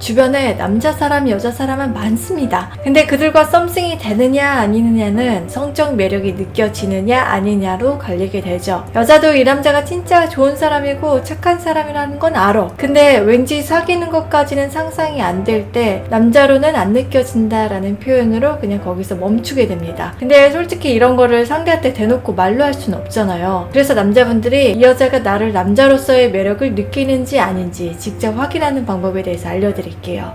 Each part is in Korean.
주변에 남자 사람, 여자 사람은 많습니다. 근데 그들과 썸씽이 되느냐 아니느냐는 성적 매력이 느껴지느냐 아니냐로 갈리게 되죠. 여자도 이 남자가 진짜 좋은 사람이고 착한 사람이라는 건 알아. 근데 왠지 사귀는 것까지는 상상이 안 될 때 남자로는 안 느껴진다라는 표현으로 그냥 거기서 멈추게 됩니다. 근데 솔직히 이런 거를 상대한테 대놓고 말로 할 수는 없잖아요. 그래서 남자분들이 이 여자가 나를 남자로서의 매력을 느끼는지 아닌지 직접 확인하는 방법에 대해서 알려드릴게요.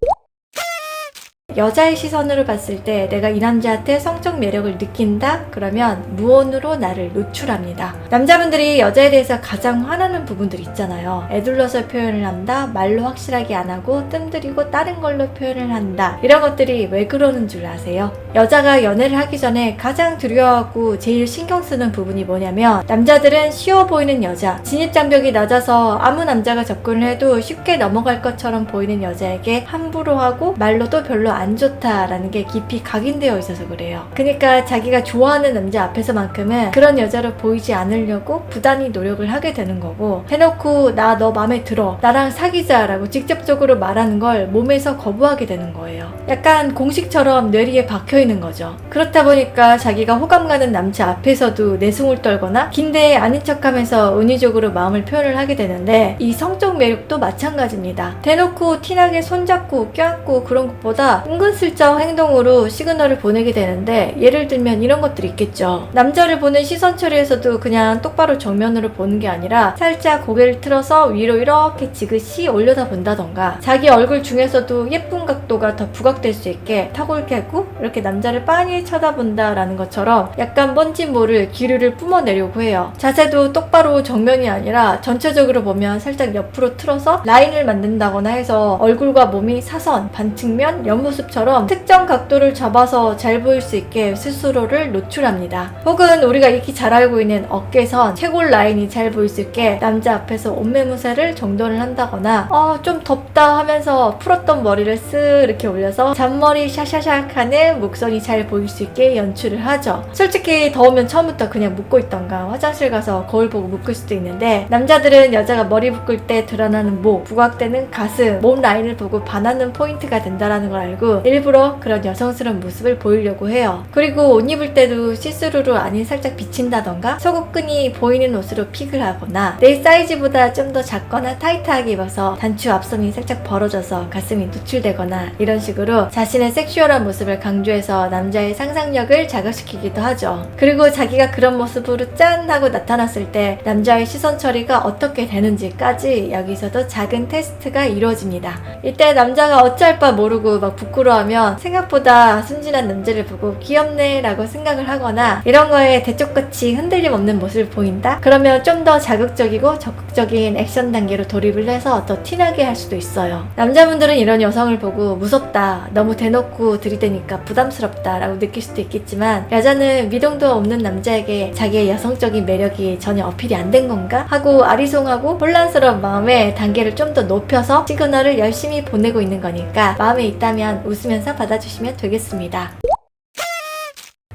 여자의 시선으로 봤을 때 내가 이 남자한테 성적 매력을 느낀다? 그러면 무언으로 나를 노출합니다. 남자분들이 여자에 대해서 가장 화나는 부분들 있잖아요. 애둘러서 표현을 한다, 말로 확실하게 안 하고 뜸들이고 다른 걸로 표현을 한다. 이런 것들이 왜 그러는 줄 아세요? 여자가 연애를 하기 전에 가장 두려워하고 제일 신경 쓰는 부분이 뭐냐면 남자들은 쉬워 보이는 여자, 진입장벽이 낮아서 아무 남자가 접근을 해도 쉽게 넘어갈 것처럼 보이는 여자에게 함부로 하고 말로도 별로 안 좋다라는 게 깊이 각인되어 있어서 그래요. 그러니까 자기가 좋아하는 남자 앞에서만큼은 그런 여자로 보이지 않으려고 부단히 노력을 하게 되는 거고, 해놓고 나 너 맘에 들어, 나랑 사귀자라고 직접적으로 말하는 걸 몸에서 거부하게 되는 거예요. 약간 공식처럼 뇌리에 박혀있는 거죠. 그렇다 보니까 자기가 호감 가는 남자 앞에서도 내숭을 떨거나 긴데 아닌 척하면서 은유적으로 마음을 표현을 하게 되는데, 이 성적 매력도 마찬가지입니다. 대놓고 티나게 손잡고 껴안고 그런 것보다 은근슬쩍 행동으로 시그널을 보내게 되는데, 예를 들면 이런 것들이 있겠죠. 남자를 보는 시선 처리에서도 그냥 똑바로 정면으로 보는 게 아니라 살짝 고개를 틀어서 위로 이렇게 지그시 올려다 본다던가, 자기 얼굴 중에서도 예쁜 각도가 더 부각될 수 있게 턱을 깨고 이렇게 남자를 빤히 쳐다본다라는 것처럼 약간 뭔지 모를 기류를 뿜어내려고 해요. 자세도 똑바로 정면이 아니라 전체적으로 보면 살짝 옆으로 틀어서 라인을 만든다거나 해서 얼굴과 몸이 사선, 반측면, 옆모습처럼 특정 각도를 잡아서 잘 보일 수 있게 스스로를 노출합니다. 혹은 우리가 익히 잘 알고 있는 어깨선, 최골 라인이 잘 보일 수 있게 남자 앞에서 옷매무새를 정돈을 한다거나, 좀 덥다 하면서 풀었던 머리를 쓱 이렇게 올려서 잔머리 샤샤샥 하는 목선이 잘 보일 수 있게 연출을 하죠. 솔직히 더우면 처음부터 그냥 묶고 있던가 화장실 가서 거울 보고 묶을 수도 있는데, 남자들은 여자가 머리 묶을 때 드러나는 목, 부각되는 가슴, 몸 라인을 보고 반하는 포인트가 된다는 걸 알고 일부러 그런 여성스러운 모습을 보이려고 해요. 그리고 옷 입을 때도 시스루로 아닌 살짝 비친다던가, 속옷끈이 보이는 옷으로 픽을 하거나, 내 사이즈보다 좀 더 작거나 타이트하게 입어서 단추 앞선이 살짝 벌어져서 가슴이 노출되거나, 이런 식으로 자신의 섹슈얼한 모습을 강조해서 남자의 상상력을 자극시키기도 하죠. 그리고 자기가 그런 모습으로 짠 하고 나타났을 때 남자의 시선 처리가 어떻게 되는지까지 여기서도 작은 테스트가 이루어집니다. 이때 남자가 어찌할 바 모르고 막 부끄러워하면 생각보다 순진한 남자를 보고 귀엽네 라고 생각을 하거나, 이런 거에 대쪽같이 흔들림 없는 모습을 보인다? 그러면 좀 더 자극적이고 적극적인 액션 단계로 돌입을 해서 더 티나게 할 수도 있어요. 남자분들은 이런 여성을 보고 무섭다, 너무 대놓고 들이대니까 부담스럽다 라고 느낄 수도 있겠지만, 여자는 미동도 없는 남자에게 자기의 여성적인 매력이 전혀 어필이 안 된 건가 하고 아리송하고 혼란스러운 마음에 단계를 좀 더 높여서 시그널을 열심히 보내고 있는 거니까 마음에 있다면 웃으면서 받아주시면 되겠습니다.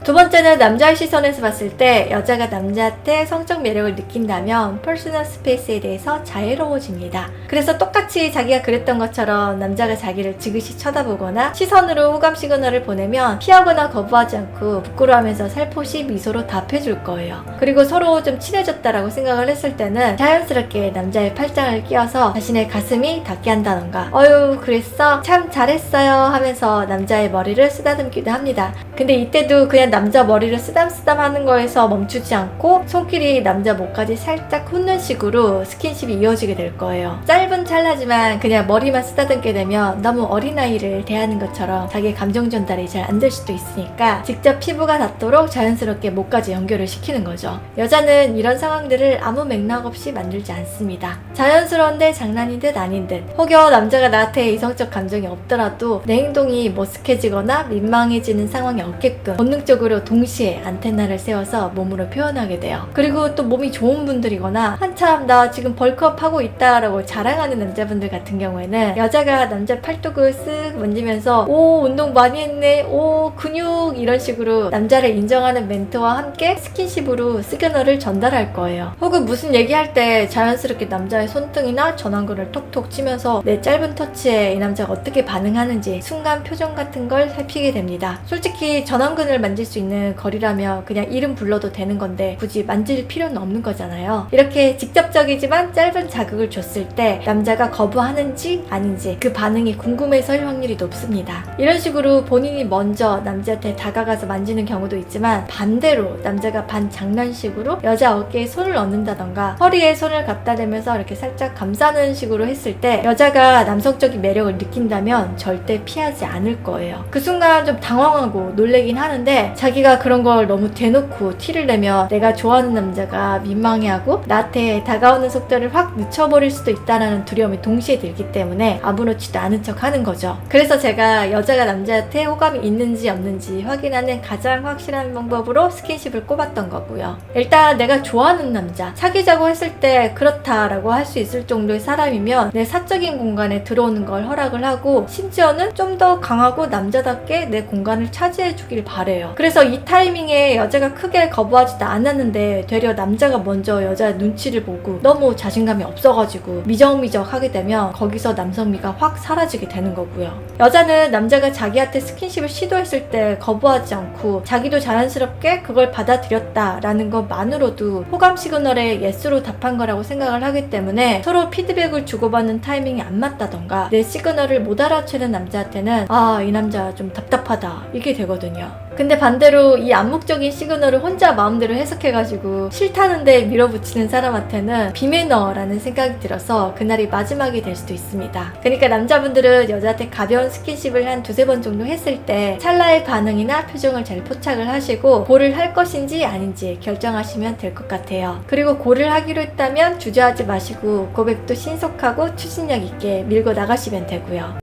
두 번째는 남자의 시선에서 봤을 때 여자가 남자한테 성적 매력을 느낀다면 퍼스널 스페이스에 대해서 자유로워집니다. 그래서 똑같이 자기가 그랬던 것처럼 남자가 자기를 지그시 쳐다보거나 시선으로 호감 시그널을 보내면 피하거나 거부하지 않고 부끄러워하면서 살포시 미소로 답해줄 거예요. 그리고 서로 좀 친해졌다라고 생각을 했을 때는 자연스럽게 남자의 팔짱을 끼워서 자신의 가슴이 닿게 한다던가, 어휴 그랬어? 참 잘했어요 하면서 남자의 머리를 쓰다듬기도 합니다. 근데 이때도 그냥 남자 머리를 쓰담쓰담 하는 거에서 멈추지 않고 손길이 남자 목까지 살짝 훑는 식으로 스킨십이 이어지게 될 거예요. 짧은 찰나지만 그냥 머리만 쓰다듬게 되면 너무 어린아이를 대하는 것처럼 자기 감정 전달이 잘 안 될 수도 있으니까 직접 피부가 닿도록 자연스럽게 목까지 연결을 시키는 거죠. 여자는 이런 상황들을 아무 맥락 없이 만들지 않습니다. 자연스러운데 장난인 듯 아닌 듯, 혹여 남자가 나한테 이성적 감정이 없더라도 내 행동이 머쓱해지거나 민망해지는 상황이 사람이 없게끔 본능적으로 동시에 안테나를 세워서 몸으로 표현하게 돼요. 그리고 또 몸이 좋은 분들이거나 한참 나 지금 벌크업 하고 있다라고 자랑하는 남자분들 같은 경우에는 여자가 남자 팔뚝을 쓱 만지면서 오 운동 많이 했네, 오 근육, 이런 식으로 남자를 인정하는 멘트와 함께 스킨십으로 시그널을 전달할 거예요. 혹은 무슨 얘기할 때 자연스럽게 남자의 손등이나 전완근을 톡톡 치면서 내 짧은 터치에 이 남자가 어떻게 반응하는지 순간 표정 같은 걸 살피게 됩니다. 솔직히 전완근을 만질 수 있는 거리라면 그냥 이름 불러도 되는 건데 굳이 만질 필요는 없는 거잖아요. 이렇게 직접적이지만 짧은 자극을 줬을 때 남자가 거부하는지 아닌지 그 반응이 궁금해서일 확률이 높습니다. 이런 식으로 본인이 먼저 남자한테 다가가서 만지는 경우도 있지만 반대로 남자가 반장난식으로 여자 어깨에 손을 얹는다던가 허리에 손을 갖다 대면서 이렇게 살짝 감싸는 식으로 했을 때 여자가 남성적인 매력을 느낀다면 절대 피하지 않을 거예요. 그 순간 좀 당황하고 놀래긴 하는데 자기가 그런 걸 너무 대놓고 티를 내면 내가 좋아하는 남자가 민망해하고 나한테 다가오는 속도를 확 늦춰버릴 수도 있다는 두려움이 동시에 들기 때문에 아무렇지도 않은 척 하는 거죠. 그래서 제가 여자가 남자한테 호감이 있는지 없는지 확인하는 가장 확실한 방법으로 스킨십을 꼽았던 거고요. 일단 내가 좋아하는 남자, 사귀자고 했을 때 그렇다라고 할 수 있을 정도의 사람이면 내 사적인 공간에 들어오는 걸 허락을 하고 심지어는 좀 더 강하고 남자답게 내 공간을 차지해 주길 바래요. 그래서 이 타이밍에 여자가 크게 거부하지도 않았는데 되려 남자가 먼저 여자의 눈치를 보고 너무 자신감이 없어가지고 미적미적 하게 되면 거기서 남성미가 확 사라지게 되는 거고요. 여자는 남자가 자기한테 스킨십을 시도했을 때 거부하지 않고 자기도 자연스럽게 그걸 받아들였다라는 것만으로도 호감 시그널에 예스로 답한 거라고 생각을 하기 때문에 서로 피드백을 주고받는 타이밍이 안 맞다던가 내 시그널을 못 알아채는 남자한테는 아, 이 남자 좀 답답하다 이게 되거든요. 근데 반대로 이 암묵적인 시그널을 혼자 마음대로 해석해가지고 싫다는데 밀어붙이는 사람한테는 비매너라는 생각이 들어서 그날이 마지막이 될 수도 있습니다. 그러니까 남자분들은 여자한테 가벼운 스킨십을 한 두세 번 정도 했을 때 찰나의 반응이나 표정을 잘 포착을 하시고 고를 할 것인지 아닌지 결정하시면 될 것 같아요. 그리고 고를 하기로 했다면 주저하지 마시고 고백도 신속하고 추진력 있게 밀고 나가시면 되고요.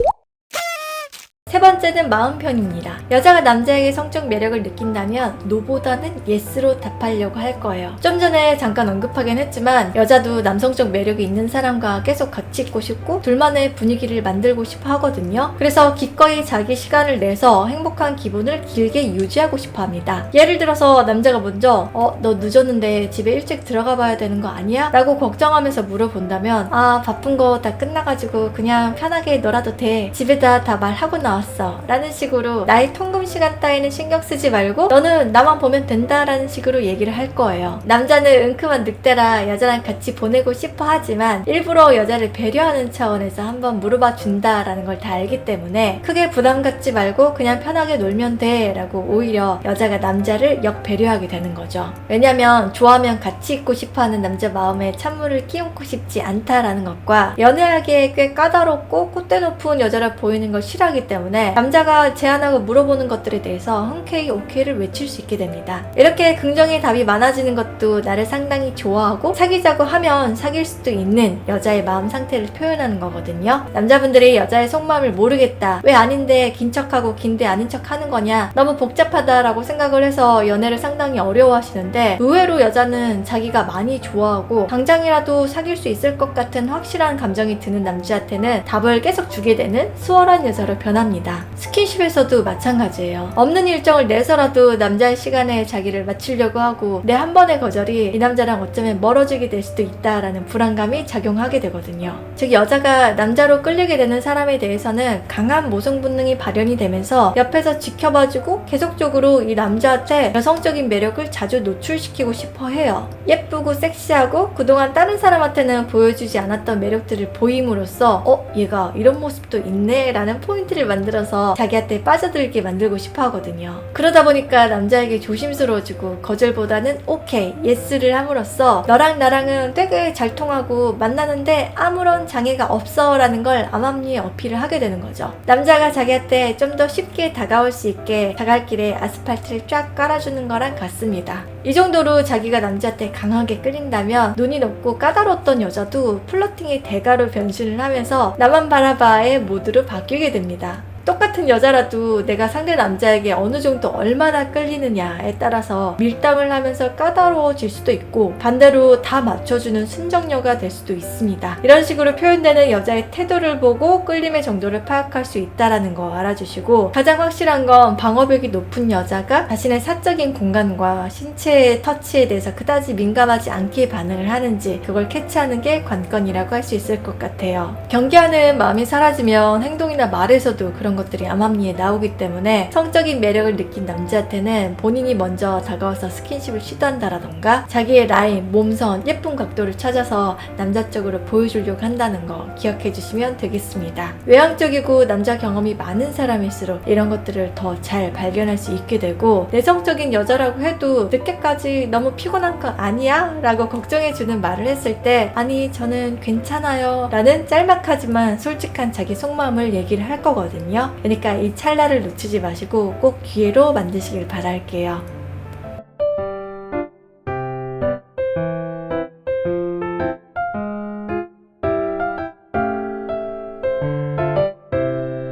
세 번째는 마음 편입니다. 여자가 남자에게 성적 매력을 느낀다면 노보다는 예스로 답하려고 할 거예요. 좀 전에 잠깐 언급하긴 했지만 여자도 남성적 매력이 있는 사람과 계속 같이 있고 싶고 둘만의 분위기를 만들고 싶어 하거든요. 그래서 기꺼이 자기 시간을 내서 행복한 기분을 길게 유지하고 싶어 합니다. 예를 들어서 남자가 먼저 너 늦었는데 집에 일찍 들어가 봐야 되는 거 아니야? 라고 걱정하면서 물어본다면 아, 바쁜 거 다 끝나가지고 그냥 편하게 놀아도 돼. 집에다 다 말하고 나왔어 라는 식으로 나의 통금 시간 따위는 신경 쓰지 말고 너는 나만 보면 된다 라는 식으로 얘기를 할 거예요. 남자는 은큼한 늑대라 여자랑 같이 보내고 싶어 하지만 일부러 여자를 배려하는 차원에서 한번 물어봐 준다 라는 걸 다 알기 때문에 크게 부담 갖지 말고 그냥 편하게 놀면 돼 라고 오히려 여자가 남자를 역배려하게 되는 거죠. 왜냐면 좋아하면 같이 있고 싶어 하는 남자 마음에 찬물을 끼얹고 싶지 않다라는 것과 연애하기에 꽤 까다롭고 콧대 높은 여자라 보이는 걸 싫어하기 때문에 남자가 제안하고 물어보는 것들에 대해서 흔쾌히 오케이를 외칠 수 있게 됩니다. 이렇게 긍정의 답이 많아지는 것도 나를 상당히 좋아하고 사귀자고 하면 사귈 수도 있는 여자의 마음 상태를 표현하는 거거든요. 남자분들이 여자의 속마음을 모르겠다, 왜 아닌데 긴 척하고 긴데 아닌 척 하는 거냐, 너무 복잡하다라고 생각을 해서 연애를 상당히 어려워하시는데 의외로 여자는 자기가 많이 좋아하고 당장이라도 사귈 수 있을 것 같은 확실한 감정이 드는 남자한테는 답을 계속 주게 되는 수월한 여자로 변합니다. 스킨십에서도 마찬가지예요. 없는 일정을 내서라도 남자의 시간에 자기를 맞추려고 하고 내 한 번의 거절이 이 남자랑 어쩌면 멀어지게 될 수도 있다라는 불안감이 작용하게 되거든요. 즉 여자가 남자로 끌리게 되는 사람에 대해서는 강한 모성 본능이 발현이 되면서 옆에서 지켜봐주고 계속적으로 이 남자한테 여성적인 매력을 자주 노출시키고 싶어 해요. 예쁘고 섹시하고 그동안 다른 사람한테는 보여주지 않았던 매력들을 보임으로써 얘가 이런 모습도 있네 라는 포인트를 만들어서 자기한테 빠져들게 만들고 싶어 하거든요. 그러다 보니까 남자에게 조심스러워지고 거절보다는 오케이, 예스를 함으로써 너랑 나랑은 되게 잘 통하고 만나는데 아무런 장애가 없어 라는 걸 암암리에 어필을 하게 되는 거죠. 남자가 자기한테 좀 더 쉽게 다가올 수 있게 다갈길에 아스팔트를 쫙 깔아주는 거랑 같습니다. 이 정도로 자기가 남자한테 강하게 끌린다면 눈이 높고 까다로웠던 여자도 플러팅의 대가로 변신을 하면서 나만 바라봐의 모드로 바뀌게 됩니다. 똑같은 여자라도 내가 상대 남자에게 어느 정도 얼마나 끌리느냐에 따라서 밀당을 하면서 까다로워질 수도 있고 반대로 다 맞춰주는 순정녀가 될 수도 있습니다. 이런 식으로 표현되는 여자의 태도를 보고 끌림의 정도를 파악할 수 있다는 거 알아주시고, 가장 확실한 건 방어벽이 높은 여자가 자신의 사적인 공간과 신체의 터치에 대해서 그다지 민감하지 않게 반응을 하는지 그걸 캐치하는 게 관건이라고 할 수 있을 것 같아요. 경계하는 마음이 사라지면 행동이나 말에서도 그런 것들이 암암리에 나오기 때문에 성적인 매력을 느낀 남자한테는 본인이 먼저 다가와서 스킨십을 시도한다라던가 자기의 라인, 몸선, 예쁜 각도를 찾아서 남자 쪽으로 보여주려고 한다는 거 기억해 주시면 되겠습니다. 외향적이고 남자 경험이 많은 사람일수록 이런 것들을 더 잘 발견할 수 있게 되고, 내성적인 여자라고 해도 늦게까지 너무 피곤한 거 아니야? 라고 걱정해주는 말을 했을 때 아니 저는 괜찮아요 라는 짤막하지만 솔직한 자기 속마음을 얘기를 할 거거든요. 그러니까 이 찰나를 놓치지 마시고 꼭 기회로 만드시길 바랄게요.